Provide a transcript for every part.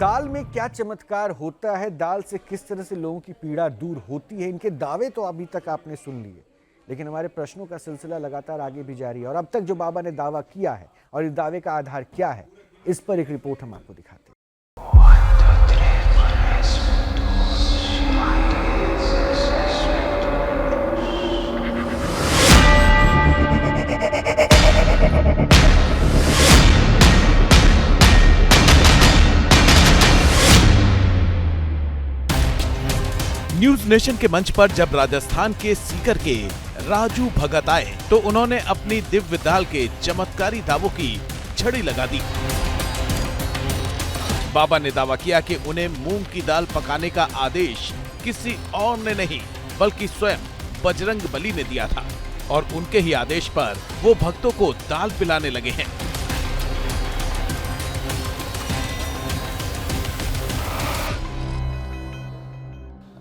दाल में क्या चमत्कार होता है, दाल से किस तरह से लोगों की पीड़ा दूर होती है, इनके दावे तो अभी तक आपने सुन लिए, लेकिन हमारे प्रश्नों का सिलसिला लगातार आगे भी जारी है। और अब तक जो बाबा ने दावा किया है और इस दावे का आधार क्या है, इस पर एक रिपोर्ट हम आपको दिखाते हैं। न्यूज नेशन के मंच पर जब राजस्थान के सीकर के राजू भगत आए तो उन्होंने अपनी दिव्य दाल के चमत्कारी दावों की झड़ी लगा दी। बाबा ने दावा किया कि उन्हें मूंग की दाल पकाने का आदेश किसी और ने नहीं बल्कि स्वयं बजरंग बली ने दिया था और उनके ही आदेश पर वो भक्तों को दाल पिलाने लगे हैं।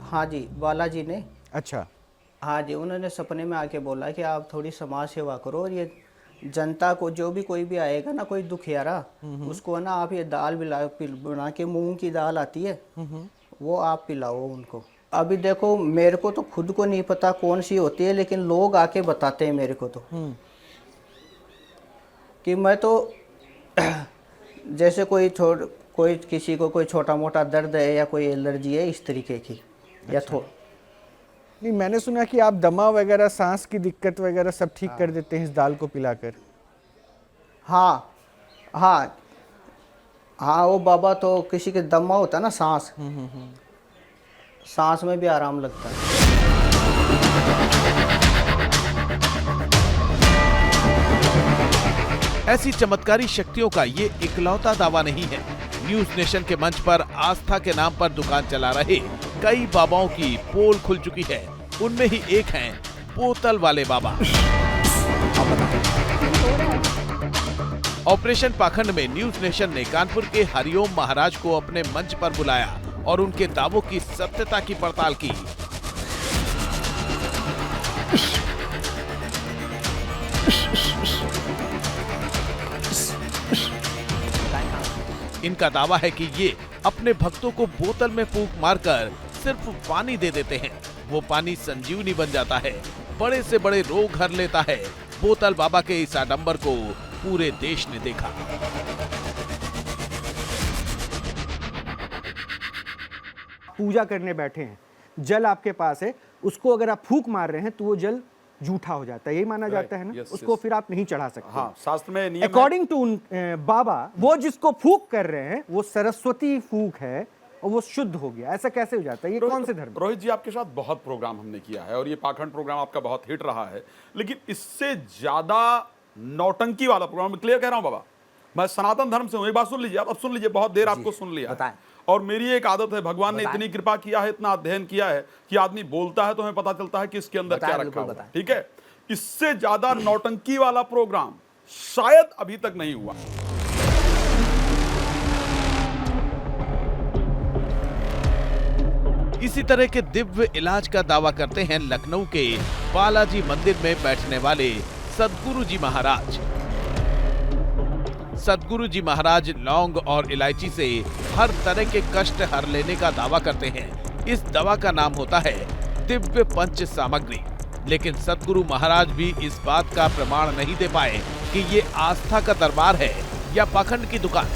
हाँ जी, बालाजी ने। अच्छा। हाँ जी, उन्होंने सपने में आके बोला कि आप थोड़ी समाज सेवा करो और ये जनता को, जो भी कोई भी आएगा ना, कोई दुखियारा, उसको ना आप ये दाल बना के, मूंग की दाल आती है, वो आप पिलाओ उनको। अभी देखो, मेरे को तो खुद को नहीं पता कौन सी होती है, लेकिन लोग आके बताते हैं मेरे को तो कि मैं तो जैसे कोई किसी को कोई छोटा मोटा दर्द है या कोई एलर्जी है इस तरीके की। अच्छा। नहीं, मैंने सुना कि आप दमा वगैरह, सांस की दिक्कत वगैरह सब ठीक कर देते हैं इस दाल को पिलाकर। हाँ हाँ हाँ, वो बाबा तो किसी के दमा होता है ना, सांस में भी आराम लगता है। ऐसी चमत्कारी शक्तियों का ये इकलौता दावा नहीं है। न्यूज नेशन के मंच पर आस्था के नाम पर दुकान चला रहे कई बाबाओं की पोल खुल चुकी है। उनमें ही एक हैं बोतल वाले बाबा। ऑपरेशन पाखंड में न्यूज नेशन ने कानपुर के हरिओम महाराज को अपने मंच पर बुलाया और उनके दावों की सत्यता की पड़ताल की। इनका दावा है कि ये अपने भक्तों को बोतल में फूंक मारकर सिर्फ पानी दे देते हैं। वो पानी संजीवनी बन जाता है, बड़े से बड़े रोग हर लेता है। बोतल बाबा के इस आडंबर को पूरे देश ने देखा। पूजा करने बैठे हैं, जल आपके पास है, उसको अगर आप फूंक मार रहे हैं तो वो जल झूठा हो जाता है, यही माना जाता है ना। उसको फिर आप नहीं चढ़ा सकते। हाँ, शास्त्र में नियम अकॉर्डिंग टू बाबा, वो जिसको फूंक कर रहे हैं वो सरस्वती फूंक है और वो शुद्ध हो गया। ऐसा कैसे हो जाता है? ये कौन से धर्म? रोहित जी, आपके साथ बहुत प्रोग्राम हमने किया है और ये पाखंड प्रोग्राम आपका बहुत हिट रहा है, लेकिन इससे ज्यादा नौटंकी वाला प्रोग्राम, क्लियर कह रहा हूं बाबा, मैं सनातन धर्म से हूं। एक बात सुन लीजिए, अब सुन लीजिए, बहुत देर आपको सुन लिया। और मेरी एक आदत है, भगवान ने इतनी कृपा किया है, इतना अध्ययन किया है कि आदमी बोलता है तो हमें पता चलता है कि इसके अंदर क्या रखा हुआ है। ठीक है, इससे ज्यादा नौटंकी वाला प्रोग्राम शायद अभी तक नहीं हुआ। इसी तरह के दिव्य इलाज का दावा करते हैं लखनऊ के बालाजी मंदिर में बैठने वाले सदगुरु जी महाराज। सदगुरु जी महाराज लौंग और इलायची से हर तरह के कष्ट हर लेने का दावा करते हैं। इस दवा का नाम होता है दिव्य पंच सामग्री। लेकिन सदगुरु महाराज भी इस बात का प्रमाण नहीं दे पाए कि ये आस्था का दरबार है या पाखंड की दुकान।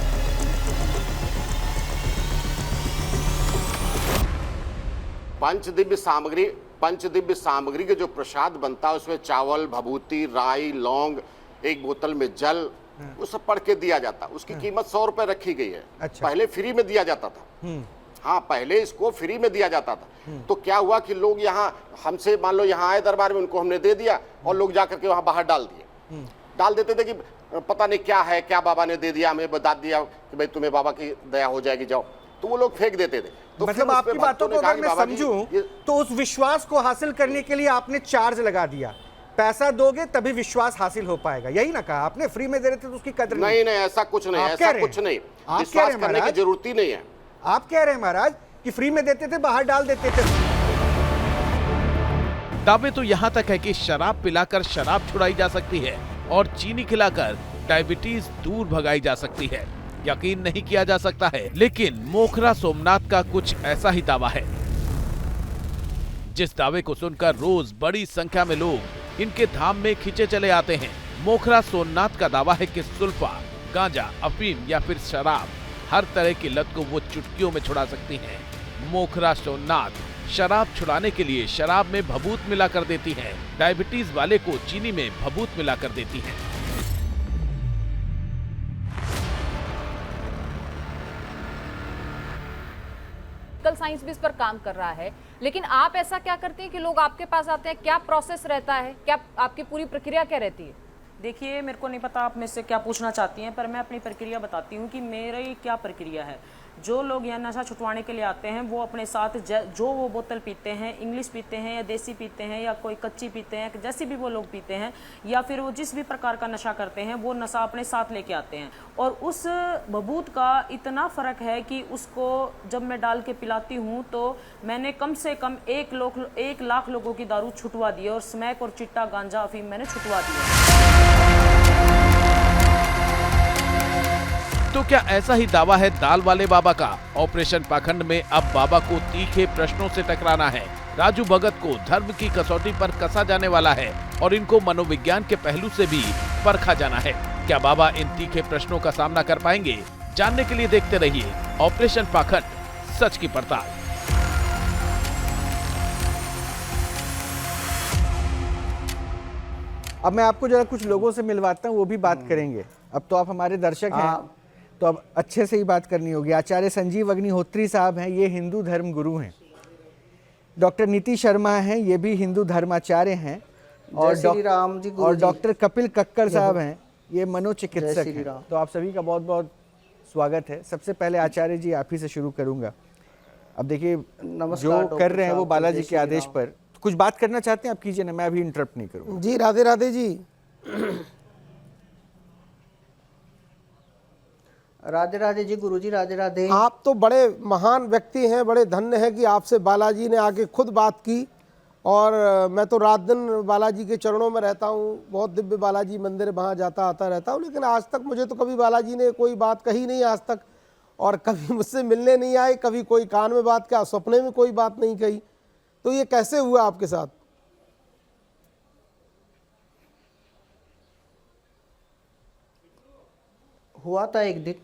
पंचदिव्य सामग्री के जो प्रसाद बनता है उसमें चावल, भभूति, राई, लौंग, एक बोतल में जल, वो सब पढ़ के दिया जाता। उसकी कीमत 100 रुपए रखी गई है। अच्छा। पहले फ्री में दिया जाता था। हाँ, पहले इसको फ्री में दिया जाता था। तो क्या हुआ कि लोग यहाँ हमसे, मान लो यहाँ आए दरबार में, उनको हमने दे दिया और लोग जाकर के वहाँ बाहर डाल देते थे कि पता नहीं क्या है, क्या बाबा ने दे दिया, हमें बता दिया कि भाई तुम्हें बाबा की दया हो जाएगी, जाओ। तो वो लोग फेंक देते थे। तो मतलब आपकी बातों को अगर मैं समझूं तो उस विश्वास को हासिल करने के लिए आपने चार्ज लगा दिया। पैसा दोगे तभी विश्वास हासिल हो पाएगा, यही ना कहा आपने? फ्री में दे रहे थे तो उसकी कदर नहीं। नहीं, ऐसा कुछ नहीं, ऐसा कुछ नहीं। विश्वास करने की जरूरत ही नहीं है। आप कह रहे हैं महाराज कि फ्री में देते थे, बाहर डाल देते थे। दावे तो यहाँ तक है कि शराब पिलाकर शराब छुड़ाई जा सकती है और चीनी खिलाकर डायबिटीज दूर भगाई जा सकती है। यकीन नहीं किया जा सकता है, लेकिन मोखरा सोमनाथ का कुछ ऐसा ही दावा है, जिस दावे को सुनकर रोज बड़ी संख्या में लोग इनके धाम में खींचे चले आते हैं। मोखरा सोमनाथ का दावा है कि सुल्फा, गांजा, अफीम या फिर शराब, हर तरह की लत को वो चुटकियों में छुड़ा सकती हैं। मोखरा सोमनाथ शराब छुड़ाने के लिए शराब में भभूत मिला कर देती हैं, डायबिटीज वाले को चीनी में भभूत मिला कर देती हैं। साइंस भी इस पर काम कर रहा है, लेकिन आप ऐसा क्या करते हैं कि लोग आपके पास आते हैं? क्या प्रोसेस रहता है, क्या आपकी पूरी प्रक्रिया क्या रहती है? देखिए, मेरे को नहीं पता आप मुझसे क्या पूछना चाहती हैं, पर मैं अपनी प्रक्रिया बताती हूँ कि मेरी क्या प्रक्रिया है। जो लोग यहाँ नशा छुटवाने के लिए आते हैं वो अपने साथ जो वो बोतल पीते हैं, इंग्लिश पीते हैं या देसी पीते हैं या कोई कच्ची पीते हैं, जैसी भी वो लोग पीते हैं, या फिर वो जिस भी प्रकार का नशा करते हैं वो नशा अपने साथ लेके आते हैं। और उस भभूत का इतना फ़र्क है कि उसको जब मैं डाल के पिलाती हूँ तो मैंने कम से कम 1 लाख लोगों की दारू छुटवा दी है, और स्मैक और चिट्टा, गांजा, अफीम मैंने छुटवा दिया। तो क्या ऐसा ही दावा है दाल वाले बाबा का? ऑपरेशन पाखंड में अब बाबा को तीखे प्रश्नों से टकराना है। राजू भगत को धर्म की कसौटी पर कसा जाने वाला है और इनको मनोविज्ञान के पहलू से भी परखा जाना है। क्या बाबा इन तीखे प्रश्नों का सामना कर पाएंगे? जानने के लिए देखते रहिए ऑपरेशन पाखंड, सच की पड़ताल। अब मैं आपको जरा कुछ लोगों से मिलवाता हूँ, वो भी बात करेंगे। अब तो आप हमारे दर्शक हैं, तो अब अच्छे से ही बात करनी होगी। आचार्य संजीव अग्निहोत्री साहब हैं, ये हिंदू धर्म गुरु हैं। डॉक्टर नीति शर्मा हैं, ये भी हिंदू धर्माचार्य हैं। और डॉक्टर कपिल कक्कड़ साहब हैं, ये मनोचिकित्सक हैं। तो आप सभी का बहुत बहुत स्वागत है। सबसे पहले आचार्य जी आप ही से शुरू करूंगा। अब देखिए, जो कर रहे हैं वो बालाजी के आदेश पर। कुछ बात करना चाहते हैं आप, कीजिए ना, मैं अभी इंटरप्ट नहीं करूंगा। जी राधे राधे जी। राधे राधे जी गुरुजी, राधे राधे। आप तो बड़े महान व्यक्ति हैं, बड़े धन्य हैं कि आपसे बालाजी ने आके खुद बात की। और मैं तो रात दिन बालाजी के चरणों में रहता हूँ, बहुत दिव्य बालाजी मंदिर, वहाँ जाता आता रहता हूँ, लेकिन आज तक मुझे तो कभी बालाजी ने कोई बात कही नहीं आज तक, और कभी मुझसे मिलने नहीं आए, कभी कोई कान में बात किया, सपने में कोई बात नहीं कही। तो ये कैसे हुआ आपके साथ? हुआ था एक दिन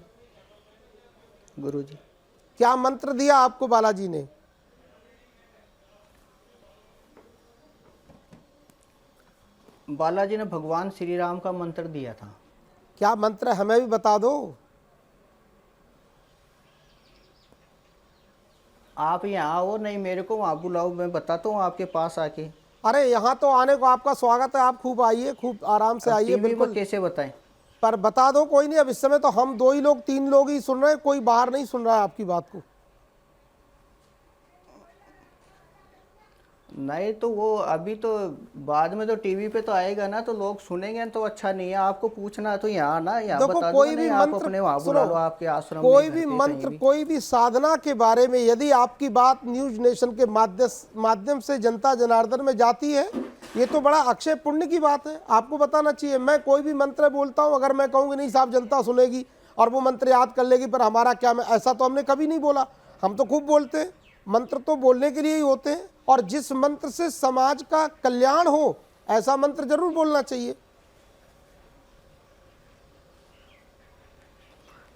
गुरुजी। क्या मंत्र दिया आपको बालाजी ने? बालाजी ने भगवान श्री राम का मंत्र दिया था। क्या मंत्र है, हमें भी बता दो। आप यहाँ आओ, नहीं मेरे को वहाँ बुलाओ, मैं बताता हूँ आपके पास आके। अरे यहाँ तो आने को आपका स्वागत है, आप खूब आइए, खूब आराम से आइए। बिल्कुल, कैसे बताएं? पर बता दो। कोई नहीं, अब इस समय तो हम 2 ही लोग 3 लोग ही सुन रहे हैं, कोई बाहर नहीं सुन रहा है आपकी बात को। नहीं तो वो अभी तो बाद में तो टीवी पे तो आएगा ना, तो लोग सुनेंगे तो अच्छा नहीं है। आपको पूछना तो यहाँ ना, यहाँ बता कोई दो, भी आप मंत्र अपने वहाँ बुला लो, आपके आश्रम कोई में, भी घर पे, मंत्र, कहीं भी। कोई भी साधना के बारे में यदि आपकी बात न्यूज नेशन के माध्यम से जनता जनार्दन में जाती है, ये तो बड़ा अक्षय पुण्य की बात है, आपको बताना चाहिए। मैं कोई भी मंत्र बोलता हूँ, अगर मैं कहूँगी नहीं साहब जनता सुनेगी और वो मंत्र याद कर लेगी, पर हमारा क्या, मैं ऐसा तो हमने कभी नहीं बोला। हम तो खूब बोलते हैं, मंत्र तो बोलने के लिए ही होते हैं, और जिस मंत्र से समाज का कल्याण हो ऐसा मंत्र जरूर बोलना चाहिए।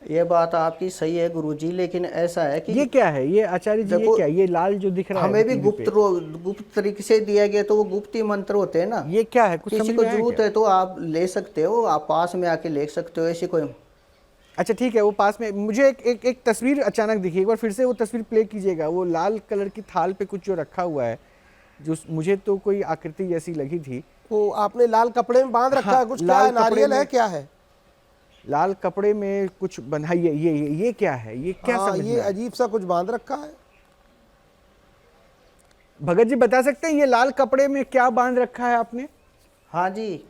ये बात आपकी सही है गुरुजी, लेकिन ऐसा है कि ये क्या है, ये आचार्य जी, ये क्या, ये लाल जो दिख रहा है हमें भी टीवी पे? गुप्त तरीके से दिया गया, तो वो गुप्त ही मंत्र होते हैं ना। ये क्या है, कुछ किसी समझ को में आया जरूरत क्या? है तो आप ले सकते हो, आप पास में आके ले सकते हो, ऐसी कोई। अच्छा ठीक है, वो पास में मुझे एक तस्वीर अचानक दिखी, एक बार फिर से वो तस्वीर प्ले कीजिएगा। वो लाल कलर की थाल पे कुछ जो रखा हुआ है, जो मुझे तो कोई आकृति जैसी लगी थी। वो आपने लाल कपड़े में बांध रखा है कुछ, क्या है, नारियल है, क्या है? लाल कपड़े में कुछ बंधा, ये क्या है, ये क्या समझ में ये आया? अजीब सा कुछ बांध रखा है। भगत जी बता सकते हैं ये लाल कपड़े में क्या बांध रखा है आपने? हाँ जी,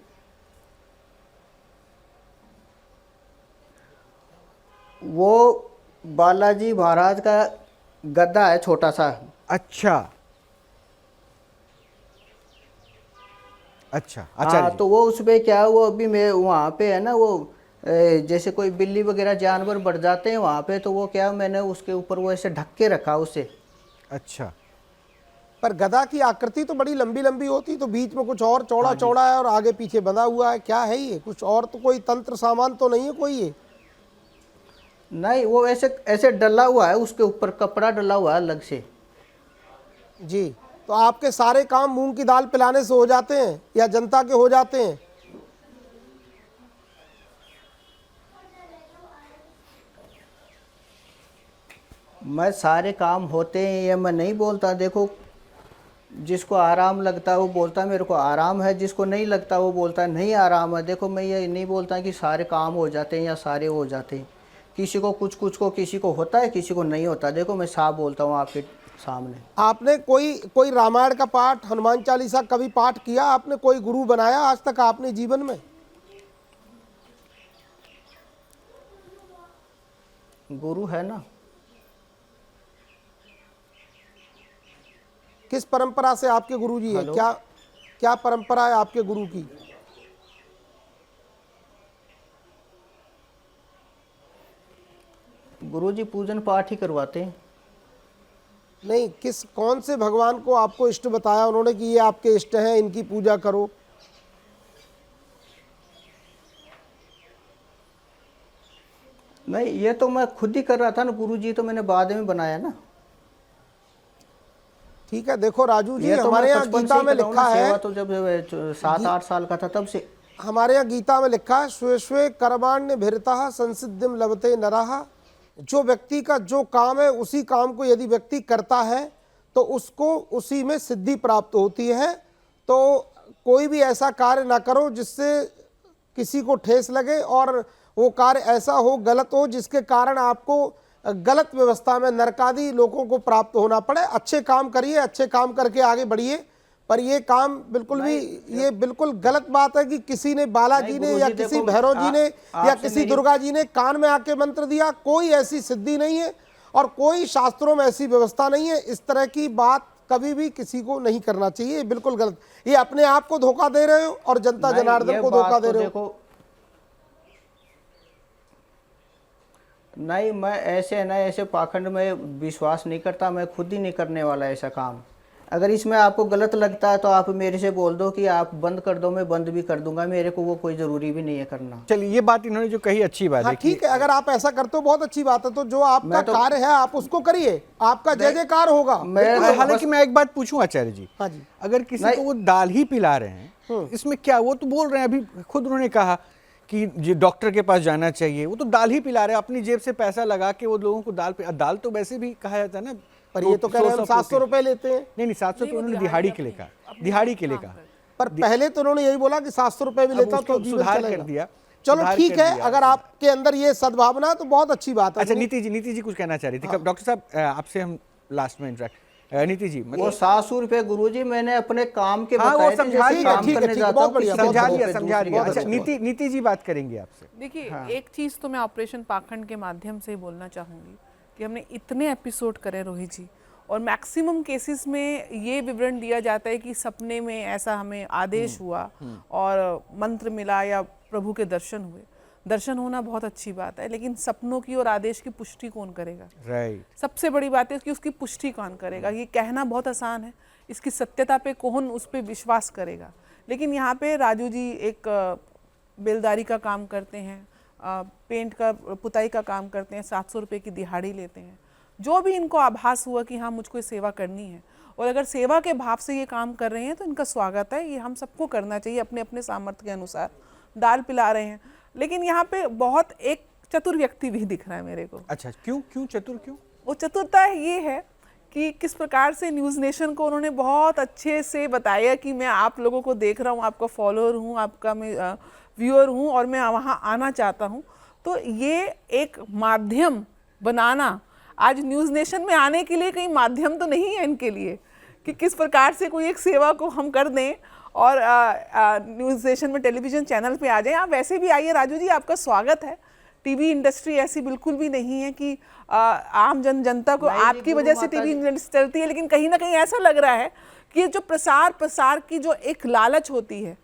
वो बालाजी महाराज का गद्दा है, छोटा सा। अच्छा अच्छा, आचार्य हाँ, जी। तो वो उसपे क्या, वो अभी मैं वहाँ पे है ना, वो जैसे कोई बिल्ली वगैरह जानवर बढ़ जाते हैं वहाँ पे, तो वो क्या मैंने उसके ऊपर वो ऐसे ढक के रखा उसे। अच्छा, पर गधा की आकृति तो बड़ी लंबी लंबी होती, तो बीच में कुछ और चौड़ा चौड़ा है और आगे पीछे बंधा हुआ है, क्या है ये? कुछ और तो कोई तंत्र सामान तो नहीं है कोई ये? नहीं, वो ऐसे ऐसे डला हुआ है, उसके ऊपर कपड़ा डला हुआ है अलग से। जी, तो आपके सारे काम मूंग की दाल पिलाने से हो जाते हैं या जनता के हो जाते हैं? मैं सारे काम होते हैं ये मैं नहीं बोलता। देखो, जिसको आराम लगता है वो बोलता है मेरे को आराम है, जिसको नहीं लगता वो बोलता है नहीं आराम है। देखो, मैं ये नहीं बोलता कि सारे काम हो जाते हैं या सारे हो जाते हैं। किसी को कुछ को किसी को होता है, किसी को नहीं होता। देखो, मैं साफ बोलता हूँ आपके सामने। आपने कोई रामायण का पाठ, हनुमान चालीसा कभी पाठ किया? आपने कोई गुरु बनाया आज तक आपने जीवन में? गुरु है ना। किस परंपरा से आपके गुरु जी है? हेलो? क्या परंपरा है आपके गुरु की? गुरुजी पूजन पाठ ही करवाते हैं। नहीं, कौन से भगवान को आपको इष्ट बताया उन्होंने कि ये आपके इष्ट हैं, इनकी पूजा करो? नहीं, ये तो मैं खुद ही कर रहा था ना। गुरुजी तो मैंने बाद में बनाया ना। ठीक है, देखो राजू जी, ये तो हमारे मैं यहाँ बचपन गीता से ही में कर रहा हूँ लिखा ना, है, सेवा तो जब 7-8 साल का था तब से। हमारे यहाँ गीता में लिखा है, स्वे स्वे कर्माण्य भिरतः संसिद्धिम लभते नरः। जो व्यक्ति का जो काम है उसी काम को यदि व्यक्ति करता है तो उसको उसी में सिद्धि प्राप्त होती है। तो कोई भी ऐसा कार्य ना करो जिससे किसी को ठेस लगे और वो कार्य ऐसा हो, गलत हो, जिसके कारण आपको गलत व्यवस्था में नरकादि लोगों को प्राप्त होना पड़े। अच्छे काम करिए, अच्छे काम करके आगे बढ़िए। पर ये काम बिल्कुल भी, ये बिल्कुल गलत बात है कि किसी ने बालाजी ने या किसी भैरव जी ने या किसी दुर्गा जी ने कान में आके मंत्र दिया। कोई ऐसी सिद्धि नहीं है और कोई शास्त्रों में ऐसी व्यवस्था नहीं है। इस तरह की बात कभी भी किसी को नहीं करना चाहिए, ये बिल्कुल गलत। ये अपने आप को धोखा दे रहे हो और जनता जनार्दन को धोखा दे रहे हो। नहीं, मैं ऐसे पाखंड में विश्वास नहीं करता। मैं खुद ही नहीं करने वाला ऐसा काम। अगर इसमें आपको गलत लगता है तो आप मेरे से बोल दो कि आप बंद कर दो, मैं बंद भी कर दूंगा। मेरे को वो कोई जरूरी भी नहीं है करना। चलिए, ये बात इन्होंने जो कही अच्छी बात हाँ, है। ठीक है, अगर आप ऐसा करते हो बहुत अच्छी बात है। तो जो आपका कार्य है आप उसको करिए, आपका जय जयकार होगा। हालांकि मैं एक बात पूछूं आचार्य जी, हाँ जी, अगर किसी को वो दाल ही पिला रहे हैं, इसमें क्या, वो तो बोल रहे हैं, अभी खुद उन्होंने कहा कि डॉक्टर के पास जाना चाहिए, वो तो दाल ही पिला रहे हैं, अपनी जेब से पैसा लगा के वो लोगों को दाल तो वैसे भी कहा जाता है ना। पर ये तो कह रहे हैं 700 रुपए लेते हैं। नहीं, 700 तो उन्होंने दिहाड़ी के लिए कहा, दिहाड़ी के लिए कहा। पर पहले तो उन्होंने यही बोला कि 700 रुपए भी लेता तो सुधार कर दिया। चलो ठीक है, अगर आपके अंदर ये सद्भावना है तो बहुत अच्छी बात है। अच्छा, नीति जी कुछ कहना चाह रही थी। डॉक्टर साहब, आपसे हम लास्ट में इंटरेक्ट, नीति जी, वो 700 रुपए गुरुजी मैंने अपने काम के हाँ, बताए वो समझा थे, लिया, काम ठीक है, करने ठीक है, जाता बहुत हूँ, बढ़िया, किसी समझा लिया। दूसरे अच्छा, नीति जी बात करेंगे आपसे। देखिए, एक चीज़ तो मैं ऑपरेशन पाखंड के माध्यम से बोलना चाहूँगी कि हमने इतने एपिसोड करे रोहित जी, और मैक्सिमम केसेस में ये विवरण दिया जाता है कि सपने में ऐसा हमें आदेश हुआ और मंत्र मिला या प्रभु के दर्शन हुए। दर्शन होना बहुत अच्छी बात है, लेकिन सपनों की और आदेश की पुष्टि कौन करेगा? राइट। सबसे बड़ी बात है कि उसकी पुष्टि कौन करेगा। ये कहना बहुत आसान है, इसकी सत्यता पे कौन उस पर विश्वास करेगा? लेकिन यहाँ पे राजू जी एक बेलदारी का काम करते हैं, पेंट का, पुताई का काम करते हैं, 700 रुपये की दिहाड़ी लेते हैं। जो भी इनको आभास हुआ कि हाँ मुझको सेवा करनी है, और अगर सेवा के भाव से ये काम कर रहे हैं तो इनका स्वागत है। ये हम सबको करना चाहिए अपने अपने सामर्थ्य के अनुसार। दाल पिला रहे हैं, लेकिन यहाँ पे बहुत एक चतुर व्यक्ति भी दिख रहा है मेरे को। अच्छा, क्यों चतुर? क्यों? वो चतुरता ये है कि किस प्रकार से न्यूज़ नेशन को उन्होंने बहुत अच्छे से बताया कि मैं आप लोगों को देख रहा हूँ, आपका फॉलोअर हूँ, आपका मैं व्यूअर हूँ और मैं वहाँ आना चाहता हूँ। तो ये एक माध्यम बनाना, आज न्यूज़ नेशन में आने के लिए कहीं माध्यम तो नहीं है इनके लिए कि किस प्रकार से कोई एक सेवा को हम कर दें और न्यूज़ नेशन में टेलीविज़न चैनल पे आ जाएं। आप वैसे भी आइए राजू जी, आपका स्वागत है। टीवी इंडस्ट्री ऐसी बिल्कुल भी नहीं है कि आम जनता को आपकी वजह से टीवी इंडस्ट्री चलती है, लेकिन कहीं ना कहीं ऐसा लग रहा है कि ये जो प्रसार की जो एक लालच होती है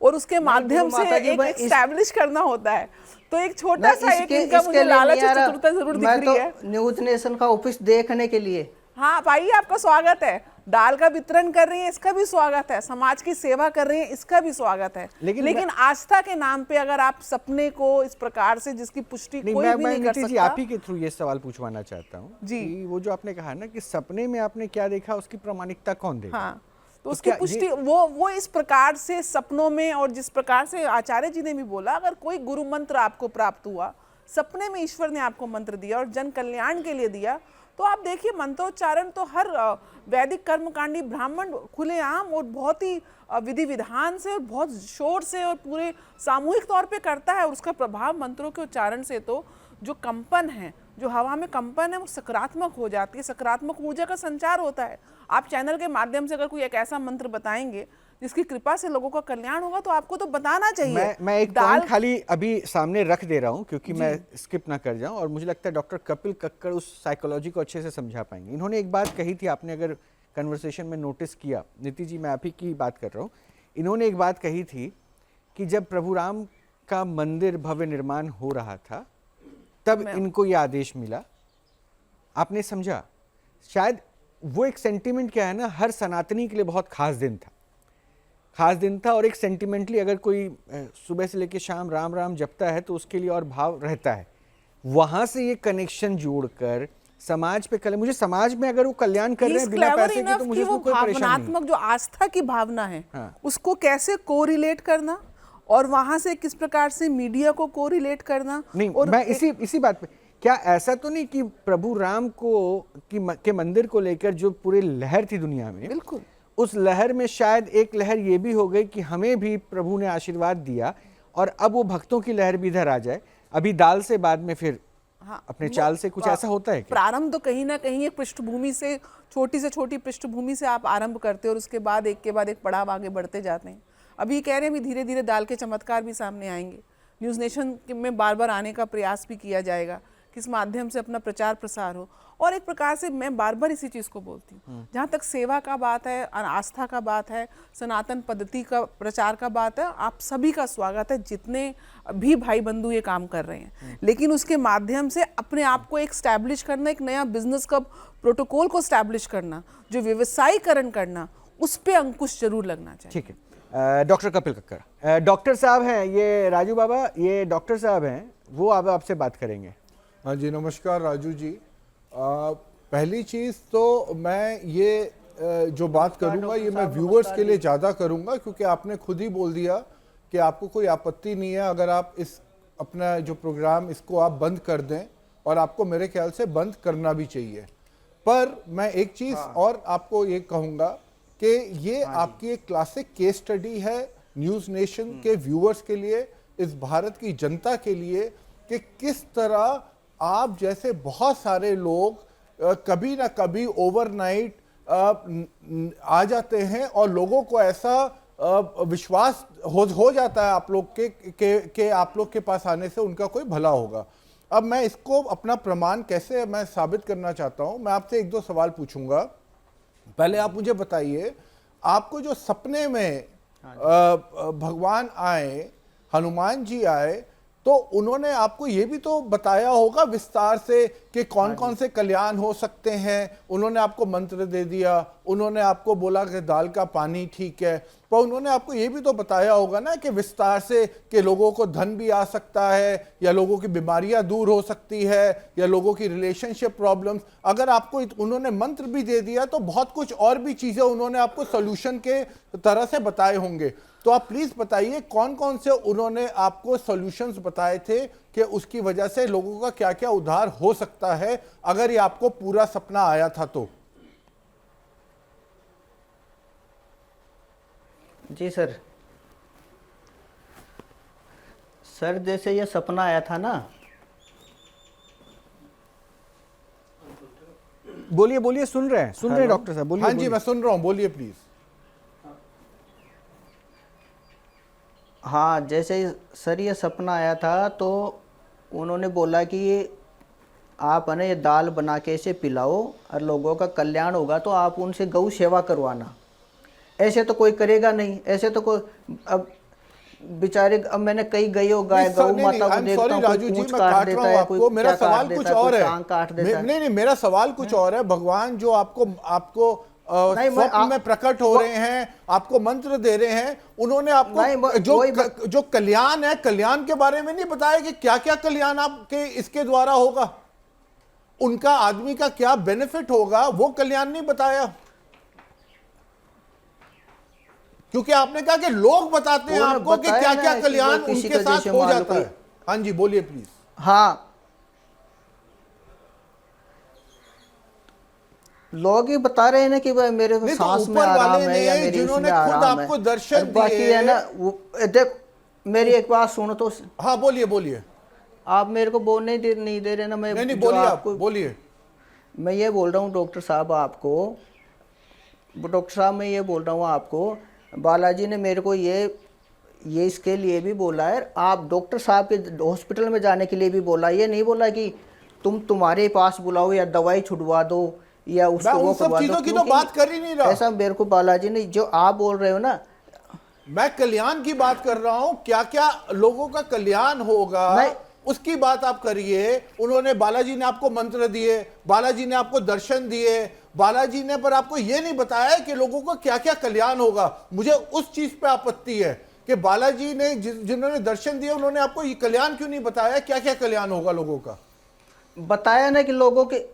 और उसके माध्यम गुरु से माता जी, एक मैं इस- एस्टैब्लिश करना होता है। तो एक छोटा सा एक इसके- इनका इसके मुझे लिए लालच नहीं आ और रहा। चतुरता जरूर दिख मैं रही तो है। न्यूज नेशन का ऑफिस देखने के लिए। हाँ आप आइए, आपका स्वागत है। दाल का वितरण कर रही है, इसका भी स्वागत है। समाज की सेवा कर रही है, इसका भी स्वागत है। लेकिन आस्था के नाम पे अगर आप सपने को इस प्रकार से, जिसकी पुष्टि कोई भी नहीं कर नीति जी सकता। आप ही के थ्रू ये सवाल पूछवाना चाहता हूँ जी। कि वो जो आपने कहा ना कि सपने में आपने क्या देखा उसकी प्रामाणिकता कौन देगा? हाँ, तो तो उसकी क्या पुष्टि ये- वो इस प्रकार से सपनों में, और जिस प्रकार से आचार्य जी ने भी बोला, अगर कोई गुरु मंत्र आपको प्राप्त हुआ, सपने में ईश्वर ने आपको मंत्र दिया और जन कल्याण के लिए दिया, तो आप देखिए मंत्रोच्चारण तो हर वैदिक कर्मकांडी ब्राह्मण खुलेआम और बहुत ही विधि विधान से और बहुत शोर से और पूरे सामूहिक तौर पे करता है। और उसका प्रभाव मंत्रों के उच्चारण से तो जो कंपन है, जो हवा में कंपन है, वो सकारात्मक हो जाती है, सकारात्मक ऊर्जा का संचार होता है। आप चैनल के माध्यम से अगर कोई एक ऐसा मंत्र बताएंगे जिसकी कृपा से लोगों का कल्याण होगा, तो आपको तो बताना चाहिए। मैं एक पॉइंट खाली अभी सामने रख दे रहा हूं क्योंकि मैं स्किप ना कर जाऊं, और मुझे लगता है डॉक्टर कपिल कक्कड़ उस साइकोलॉजी को अच्छे से समझा पाएंगे। इन्होंने एक बात कही थी, आपने अगर कन्वर्सेशन में नोटिस किया, नीति जी मैं आप ही की बात कर रहा हूं, इन्होंने एक बात कही थी कि जब प्रभु राम का मंदिर भव्य निर्माण हो रहा था तब इनको ये आदेश मिला। आपने समझा, शायद वो एक सेंटिमेंट क्या है ना, हर सनातनी के लिए बहुत खास दिन था, खास दिन था। और एक सेंटिमेंटली अगर कोई सुबह से लेकर शाम राम राम जपता है तो उसके लिए और भाव रहता है। वहां से ये कनेक्शन जोड़कर समाज पे कल, मुझे समाज में अगर वो कल्याण कर रहे हैं बिना पैसे के, तो मुझे उसमें कोई परेशानी नहीं। भावनात्मक जो आस्था की भावना है, हाँ। उसको कैसे कोरिलेट करना और वहां से किस प्रकार से मीडिया को कोरिलेट करना। नहीं, और मैं इसी बात पे, क्या ऐसा तो नहीं कि प्रभु राम को के मंदिर को लेकर जो पूरी लहर थी दुनिया में, बिल्कुल उस लहर में शायद एक लहर ये भी हो गई कि हमें भी प्रभु ने आशीर्वाद दिया और अब वो भक्तों की लहर भी इधर आ जाए। अभी दाल से बाद में फिर हाँ, अपने चाल से कुछ ऐसा होता है क्या? प्रारंभ तो कहीं ना कहीं एक पृष्ठभूमि से छोटी पृष्ठभूमि से आप आरंभ करते हो और उसके बाद एक के बाद एक पड़ाव आगे बढ़ते जाते हैं। अभी कह रहे हैं भी धीरे धीरे दाल के चमत्कार भी सामने आएंगे। न्यूज़ नेशन में बार बार आने का प्रयास भी किया जाएगा, किस माध्यम से अपना प्रचार प्रसार हो। और एक प्रकार से मैं बार बार इसी चीज़ को बोलती हूँ, जहाँ तक सेवा का बात है, आस्था का बात है, सनातन पद्धति का प्रचार का बात है, आप सभी का स्वागत है, जितने भी भाई बंधु ये काम कर रहे हैं। लेकिन उसके माध्यम से अपने आप को एक स्टैब्लिश करना, एक नया बिजनेस का प्रोटोकॉल को स्टैब्लिश करना, जो व्यवसायीकरण करना, उस पर अंकुश जरूर लगना चाहिए। ठीक है। डॉक्टर कपिल कक्कड़, डॉक्टर साहब हैं, ये राजू बाबा, ये डॉक्टर साहब हैं, वो अब आपसे बात करेंगे। हाँ जी, नमस्कार राजू जी। पहली चीज़ तो मैं ये जो बात करूँगा ये मैं व्यूअर्स के लिए ज़्यादा करूँगा, क्योंकि आपने खुद ही बोल दिया कि आपको कोई आपत्ति नहीं है अगर आप इस अपना जो प्रोग्राम इसको आप बंद कर दें, और आपको मेरे ख्याल से बंद करना भी चाहिए। पर मैं एक चीज़ और आपको ये कहूँगा कि ये आपकी एक क्लासिक केस स्टडी है न्यूज़ नेशन के व्यूअर्स के लिए, इस भारत की जनता के लिए, कि किस तरह आप जैसे बहुत सारे लोग कभी ना कभी ओवरनाइट आ जाते हैं और लोगों को ऐसा विश्वास हो जाता है आप लोग के आप लोग के पास आने से उनका कोई भला होगा। अब मैं इसको अपना प्रमाण कैसे मैं साबित करना चाहता हूं। मैं आपसे एक दो सवाल पूछूंगा। पहले आप मुझे बताइए, आपको जो सपने में भगवान आए, हनुमान जी आए, तो उन्होंने आपको ये भी तो बताया होगा विस्तार से कि कौन कौन से कल्याण हो सकते हैं। उन्होंने आपको मंत्र दे दिया, उन्होंने आपको बोला कि दाल का पानी ठीक है, पर उन्होंने आपको ये भी तो बताया होगा ना कि विस्तार से कि लोगों को धन भी आ सकता है, या लोगों की बीमारियां दूर हो सकती है, या लोगों की रिलेशनशिप प्रॉब्लम्स। अगर आपको उन्होंने मंत्र भी दे दिया तो बहुत कुछ और भी चीज़ें उन्होंने आपको सोल्यूशन के तरह से बताए होंगे। तो आप प्लीज़ बताइए कौन कौन से उन्होंने आपको सॉल्यूशंस बताए थे कि उसकी वजह से लोगों का क्या क्या उद्धार हो सकता है, अगर ये आपको पूरा सपना आया था तो। जी सर, जैसे ये सपना आया था ना, बोलिए बोलिए, सुन रहे हैं डॉक्टर साहब, बोलिए। हाँ जी, मैं सुन रहा हूँ, बोलिए प्लीज। हाँ, जैसे सर ये सपना आया था तो उन्होंने बोला कि आप है ना ये दाल बना के इसे पिलाओ और लोगों का कल्याण होगा, तो आप उनसे गौ सेवा करवाना। ऐसे तो कोई करेगा नहीं, ऐसे तो कोई, अब बेचारे, अब मैंने कहीं गई हो गाय गौ माता को देखता हूँ, राजू कोई जी, पूंछ मैं काट काट देता रहा हूँ है, कोई आपको। मेरा क्या काट सवाल देता कुछ है, कोई और है। टांग काट देता है। नहीं, मेरा सवाल कुछ और है। भगवान जो आपको नहीं, स्वप्न में प्रकट हो रहे हैं, आपको मंत्र दे रहे हैं, उन्होंने आपको जो कल्याण है, कल्याण के बारे में नहीं बताया कि क्या क्या कल्याण आपके इसके द्वारा होगा, उनका आदमी का क्या बेनिफिट होगा, वो कल्याण नहीं बताया। क्योंकि आपने कहा कि लोग बताते हैं आपको कि क्या क्या कल्याण उनके साथ हो जाता है। हाँ जी, बोलिए प्लीज। हाँ, लोग ही बता रहे हैं ना कि भाई मेरे सांस में आराम है या मेरे इसमें आराम है। दर्शन बाकी है ना, देख मेरी एक बात सुनो तो। हाँ बोलिए बोलिए। आप मेरे को बोलने नहीं दे रहे ना। मैं नहीं बोलिए, आपको बोलिए। मैं ये बोल रहा हूँ डॉक्टर साहब आपको, डॉक्टर साहब मैं ये बोल रहा हूँ आपको, बालाजी ने मेरे को ये इसके लिए भी बोला है, आप डॉक्टर साहब के हॉस्पिटल में जाने के लिए भी बोला। ये नहीं बोला कि तुम्हारे पास बुलाओ या दवाई छुड़वा दो या उसको वो करवा दो। चीजों की तो बात कर ही नहीं रहा। ऐसा मेरे को बालाजी ने जो आप बोल रहे हो ना, मैं कल्याण की बात कर रहा हूँ। क्या क्या लोगों का कल्याण होगा उसकी बात आप करिए। उन्होंने, बालाजी ने आपको मंत्र दिए, बालाजी ने आपको दर्शन दिए, बालाजी ने पर आपको यह नहीं बताया कि लोगों को क्या क्या कल्याण होगा। मुझे उस चीज पे आपत्ति है कि बालाजी ने जिन्होंने दर्शन दिए उन्होंने आपको ये कल्याण क्यों नहीं बताया, क्या क्या कल्याण होगा लोगों का। बताया ना कि लोगों के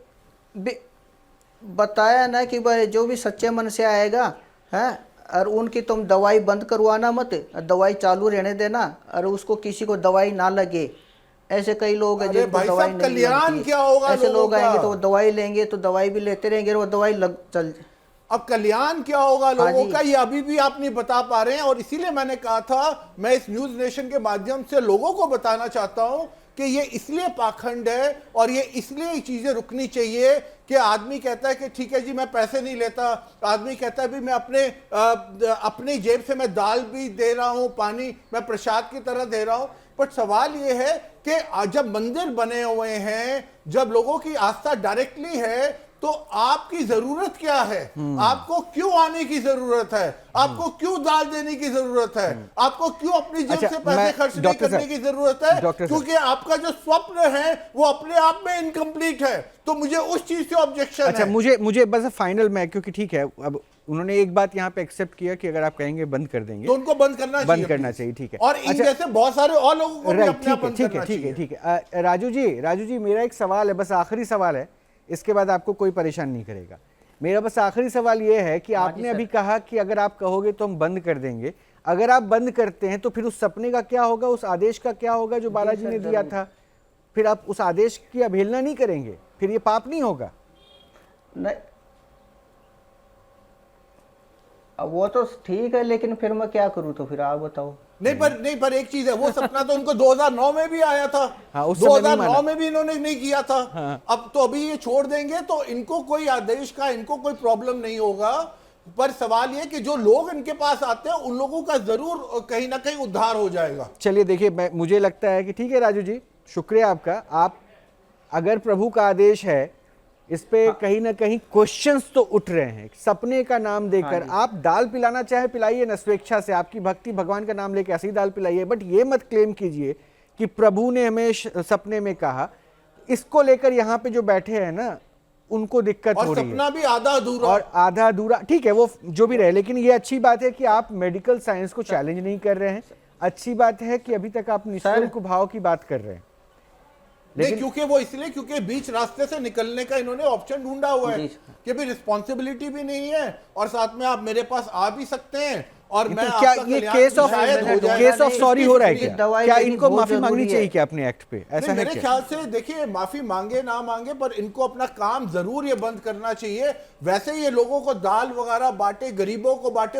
बताया ना कि भाई जो भी सच्चे मन से आएगा है, और उनकी तुम दवाई बंद करवाना मत, दवाई चालू रहने देना, और उसको किसी को दवाई ना लगे। ऐसे कई लोग हैं जिनको दवाई नहीं कल्याण क्या होगा, ऐसे लोग आएंगे तो वो दवाई लेंगे तो दवाई भी लेते रहेंगे और वो दवाई चल। अब कल्याण क्या होगा लोगों का, ये अभी भी आप नहीं बता पा रहे हैं। और इसीलिए मैंने कहा था मैं इस न्यूज नेशन के माध्यम से लोगों को बताना चाहता हूं कि ये इसलिए पाखंड है और ये इसलिए ये चीजें रुकनी चाहिए कि आदमी कहता है कि ठीक है जी मैं पैसे नहीं लेता, आदमी कहता है भी मैं अपनी जेब से मैं दाल भी दे रहा हूं, पानी मैं प्रसाद की तरह दे रहा हूं। पर सवाल ये है कि जब मंदिर बने हुए हैं, जब लोगों की आस्था डायरेक्टली है, तो आपकी जरूरत क्या है, आपको क्यों आने की जरूरत है, आपको क्यों दाल देने की जरूरत है, आपको क्यों अपनी जेब से पैसे खर्च नहीं करने की जरूरत है, क्योंकि आपका जो स्वप्न है वो अपने आप में इनकम्प्लीट है। तो मुझे उस चीज से ऑब्जेक्शन है। मुझे बस फाइनल में, क्योंकि ठीक है अब उन्होंने एक बात यहाँ पे एक्सेप्ट किया कि अगर आप कहेंगे बंद कर देंगे तो उनको बंद करना चाहिए, ठीक है। और इन जैसे बहुत सारे और लोगों को भी अपने आप बंद करना चाहिए। ठीक है। राजू जी मेरा एक सवाल है, बस आखिरी सवाल है, इसके बाद आपको कोई परेशान नहीं करेगा। मेरा बस आखिरी सवाल ये है कि आपने अभी कहा कि अगर आप कहोगे तो हम बंद कर देंगे। अगर आप बंद करते हैं तो फिर उस सपने का क्या होगा, उस आदेश का क्या होगा जो बालाजी ने दिया था? फिर आप उस आदेश की अवहेलना नहीं करेंगे, फिर ये पाप नहीं होगा? नहीं, अब वो तो ठीक है, लेकिन फिर मैं क्या करूं? तो फिर आप बताओ। नहीं पर एक चीज है, वो सपना तो उनको 2009 में भी आया था। हाँ, 2009 में भी इन्होंने नहीं किया था। हाँ। अब तो अभी ये छोड़ देंगे तो इनको कोई आदेश का, इनको कोई प्रॉब्लम नहीं होगा। पर सवाल ये कि जो लोग इनके पास आते हैं उन लोगों का जरूर कहीं ना कहीं उद्धार हो जाएगा। चलिए देखिए, मुझे लगता है कि ठीक है राजू जी, शुक्रिया आपका। आप अगर प्रभु का आदेश है, इस पे कहीं ना कहीं क्वेश्चंस तो उठ रहे हैं। सपने का नाम देकर आप दाल पिलाना चाहे पिलाइए ना, स्वेच्छा से, आपकी भक्ति, भगवान का नाम लेकर ऐसी दाल पिलाइए, बट ये मत क्लेम कीजिए कि प्रभु ने हमें सपने में कहा। इसको लेकर यहाँ पे जो बैठे हैं ना, उनको दिक्कत हो रही है। सपना भी आधा अधूरा, और आधा अधूरा ठीक है, वो जो भी रहे, लेकिन ये अच्छी बात है कि आप मेडिकल साइंस को चैलेंज नहीं कर रहे हैं। अच्छी बात है कि अभी तक आप निःशुल्क भाव की बात कर रहे हैं। लेकिन क्योंकि वो इसलिए क्योंकि बीच रास्ते से निकलने का इन्होंने ऑप्शन ढूंढा हुआ है कि भी रिस्पॉन्सिबिलिटी भी नहीं है और साथ में आप मेरे पास आ भी सकते हैं और मैं क्या ये केस ऑफ सॉरी हो रहा है क्या इनको माफी मांगनी चाहिए क्या अपने एक्ट पे? ऐसा है मेरे ख्याल से देखिए, माफी मांगे ना मांगे पर इनको अपना काम जरूर ये बंद करना चाहिए। वैसे ये लोगों को दाल वगैरह बांटे, गरीबों को बांटे,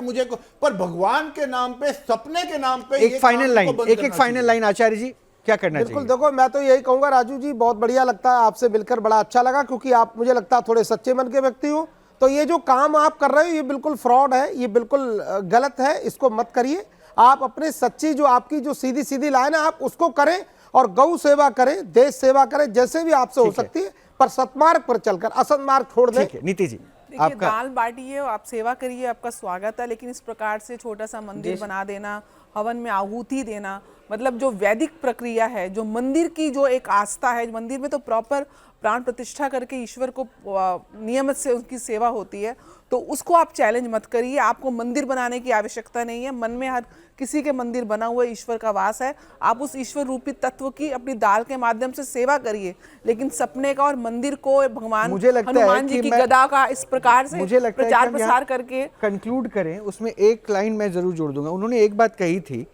पर भगवान के नाम पे, सपने के नाम पे एक फाइनल लाइन आचार्य जी क्या करना चाहिए? बिल्कुल, देखो मैं तो यही कहूंगा राजू जी, बहुत बढ़िया लगता है आपसे मिलकर, बड़ा अच्छा लगा, क्योंकि आप मुझे लगता है थोड़े सच्चे मन के व्यक्ति हो। तो ये जो काम आप कर रहे हो ये बिल्कुल फ्रॉड है, ये बिल्कुल गलत है, इसको मत करिए। आप अपने सच्ची जो आपकी जो सीधी सीधी लाइन है आप उसको करें और गौ सेवा करें, देश सेवा करें, जैसे भी आपसे हो सकती है, पर सतमार्ग पर चलकर असतमार्ग छोड़ दें। नीति जी देखिए, दाल बांटिए, आप सेवा करिए, आपका स्वागत है, लेकिन इस प्रकार से छोटा सा मंदिर बना देना हवन में आहुति देना, मतलब जो वैदिक प्रक्रिया है, जो मंदिर की जो एक आस्था है, मंदिर में तो प्रॉपर प्राण प्रतिष्ठा करके ईश्वर को नियमित से उनकी सेवा होती है, तो उसको आप चैलेंज मत करिए। आपको मंदिर बनाने की आवश्यकता नहीं है, मन में हर किसी के मंदिर बना हुआ ईश्वर का वास है। आप उस ईश्वर रूपी तत्व की अपनी दाल के माध्यम से सेवा करिए, लेकिन सपने का और मंदिर को भगवान हनुमान जी की गदा का इस प्रकार से प्रचार प्रसार करके कंक्लूड करें। उसमें एक लाइन मैं जरूर जोड़ दूंगा। उन्होंने एक बात कही थी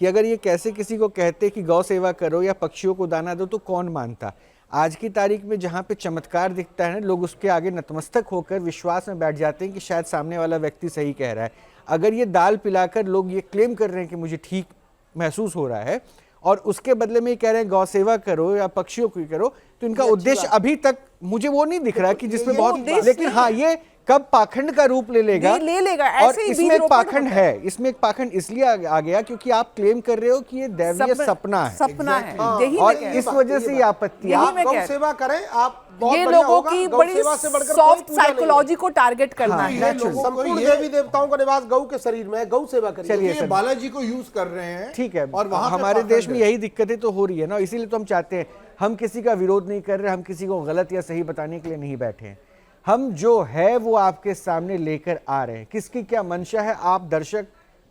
कि अगर ये कैसे किसी को कहते कि गौ सेवा करो या पक्षियों को दाना दो तो कौन मानता। आज की तारीख में जहाँ पे चमत्कार दिखता है ना, लोग उसके आगे नतमस्तक होकर विश्वास में बैठ जाते हैं कि शायद सामने वाला व्यक्ति सही कह रहा है। अगर ये दाल पिलाकर लोग ये क्लेम कर रहे हैं कि मुझे ठीक महसूस हो रहा है और उसके बदले में ये कह रहे हैं गौ सेवा करो या पक्षियों की करो, तो इनका उद्देश्य अभी तक मुझे वो नहीं दिख रहा कि जिसमें बहुत, लेकिन हाँ ये कब पाखंड का रूप ले लेगा और इसमें एक पाखंड है। इसमें एक पाखंड इसलिए आ गया क्योंकि आप क्लेम कर रहे हो कि ये दैवीय सपना है, और इस वजह से ये आपत्ति आप गौ सेवा करें, आप ये लोगों की बड़ी सॉफ्ट साइकोलॉजी को टारगेट करना है। संपूर्ण देवी देवताओं का निवास गौ के शरीर में है, गौ सेवा करिए। चलिए बालाजी को यूज कर रहे हैं, ठीक है, और वहां हमारे देश में यही दिक्कतें तो हो रही है ना, इसीलिए तो हम चाहते हैं, हम किसी का विरोध नहीं कर रहे, हम किसी को गलत या सही बताने के लिए नहीं बैठे हैं, हम जो है वो आपके सामने लेकर आ रहे हैं। किसकी क्या मंशा है आप दर्शक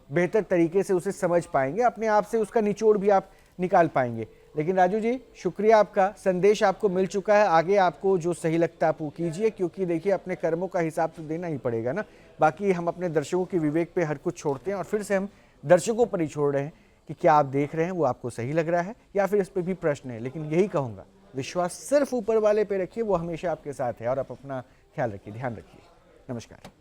बेहतर तरीके से उसे समझ पाएंगे, अपने आप से उसका निचोड़ भी आप निकाल पाएंगे। लेकिन राजू जी शुक्रिया, आपका संदेश आपको मिल चुका है। आगे आपको जो सही लगता है आप वो कीजिए, क्योंकि देखिए अपने कर्मों का हिसाब तो देना ही पड़ेगा ना। बाकी हम अपने दर्शकों के विवेक पे हर कुछ छोड़ते हैं, और फिर से हम दर्शकों पर ही छोड़ रहे हैं कि क्या आप देख रहे हैं वो आपको सही लग रहा है या फिर इस पर भी प्रश्न है। लेकिन यही कहूँगा, विश्वास सिर्फ ऊपर वाले पे रखिए, वो हमेशा आपके साथ है, और आप अपना ख्याल रखिए, ध्यान रखिए। नमस्कार।